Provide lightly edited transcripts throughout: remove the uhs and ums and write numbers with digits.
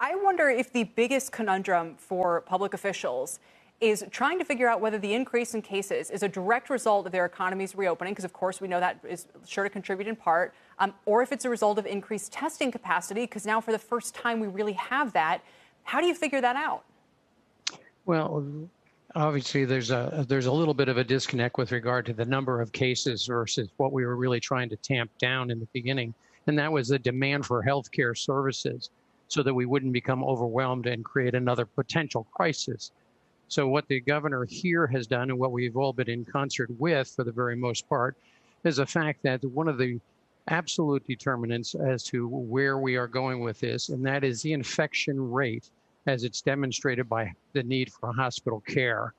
I wonder if the biggest conundrum for public officials is trying to figure out whether the increase in cases is a direct result of their economy's reopening, because of course we know that is sure to contribute in part, or if it's a result of increased testing capacity, because now for the first time we really have that. How do you figure that out? Well, obviously there's a little bit of a disconnect with regard to the number of cases versus what we were really trying to tamp down in the beginning, and that was the demand for healthcare services, so that we wouldn't become overwhelmed and create another potential crisis. So what the governor here has done, and what we've all been in concert with for the very most part, is the fact that one of the absolute determinants as to where we are going with this, and that is the infection rate as it's demonstrated by the need for hospital care.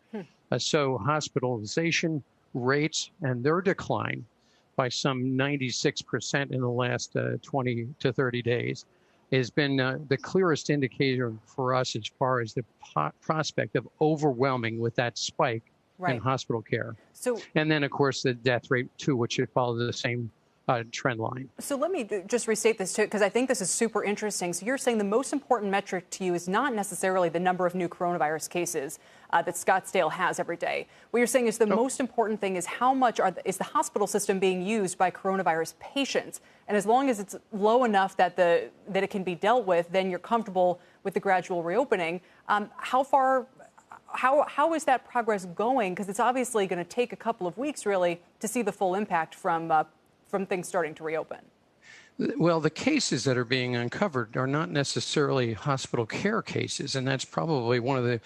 So hospitalization rates and their decline by some 96% in the last 20 to 30 days has been the clearest indicator for us as far as the prospect of overwhelming with that spike in hospital care. And then, of course, the death rate, too, which should follow the same trend line. So let me just restate this, too, because I think this is super interesting. So you're saying the most important metric to you is not necessarily the number of new coronavirus cases that Scottsdale has every day. What you're saying is the most important thing is how much is the hospital system being used by coronavirus patients. And as long as it's low enough that it can be dealt with, then you're comfortable with the gradual reopening. How is that progress going? Because it's obviously going to take a couple of weeks, really, to see the full impact from things starting to reopen. Well, the cases that are being uncovered are not necessarily hospital care cases, and that's probably one of the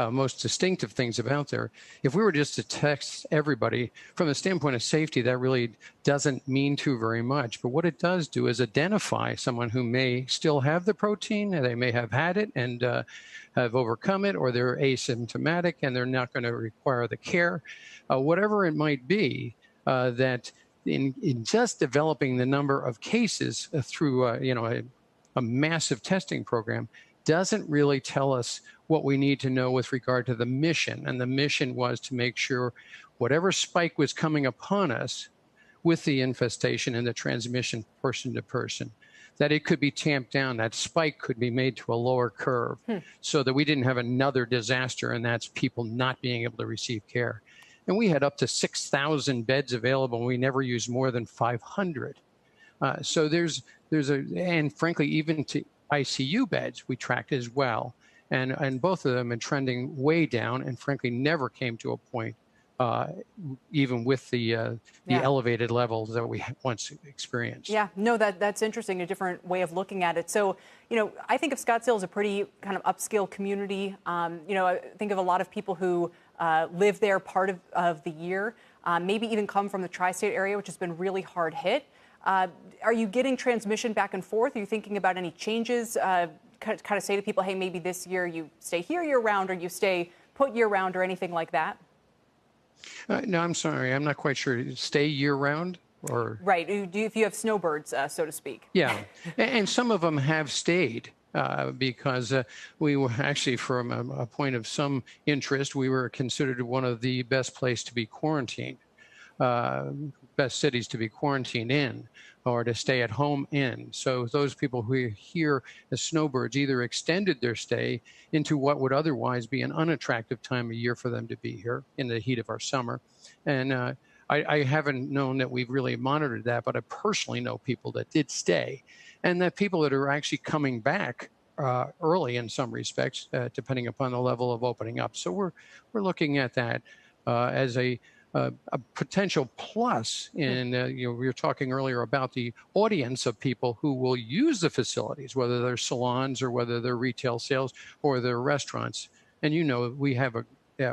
most distinctive things about there. If we were just to test everybody from the standpoint of safety, that really doesn't mean too very much. But what it does do is identify someone who may still have the protein, and they may have had it and have overcome it, or they're asymptomatic and they're not going to require the care, whatever it might be, that in just developing the number of cases through a massive testing program doesn't really tell us what we need to know with regard to the mission. And the mission was to make sure whatever spike was coming upon us with the infestation and the transmission person to person, that it could be tamped down, that spike could be made to a lower curve so that we didn't have another disaster, and that's people not being able to receive care. And we had up to 6,000 beds available, and we never used more than 500. So and frankly, even to ICU beds, we tracked as well. And both of them are trending way down, and frankly, never came to a point, even with the elevated levels that we once experienced. Yeah, no, that's interesting, a different way of looking at it. So, I think of Scottsdale as a pretty kind of upscale community. I think of a lot of people who live there part of the year, maybe even come from the tri-state area, which has been really hard hit. Are you getting transmission back and forth? Are you thinking about any changes? Kind of say to people, hey, maybe this year you stay here year round, or you stay put year round, or anything like that? No, I'm sorry. I'm not quite sure. Stay year round? Or right. If you have snowbirds, so to speak. Yeah. And some of them have stayed. Because we were actually, from a point of some interest, we were considered one of the best places to be quarantined, best cities to be quarantined in, or to stay at home in. So those people who are here as snowbirds either extended their stay into what would otherwise be an unattractive time of year for them to be here in the heat of our summer. And I haven't known that we've really monitored that, but I personally know people that did stay, and that people that are actually coming back early in some respects, depending upon the level of opening up. So we're looking at that as a potential plus in, we were talking earlier about the audience of people who will use the facilities, whether they're salons or whether they're retail sales or they're restaurants. And we have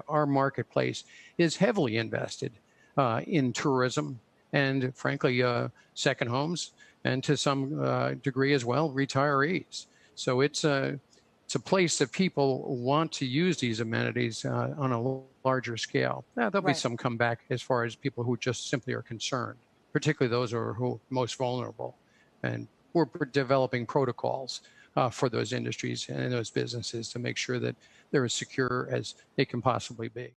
our marketplace is heavily invested in tourism and, frankly, second homes, and to some degree as well, retirees. So it's a place that people want to use these amenities on a larger scale. Now, there'll be some comeback as far as people who just simply are concerned, particularly those who are most vulnerable. And we're developing protocols for those industries and those businesses to make sure that they're as secure as they can possibly be.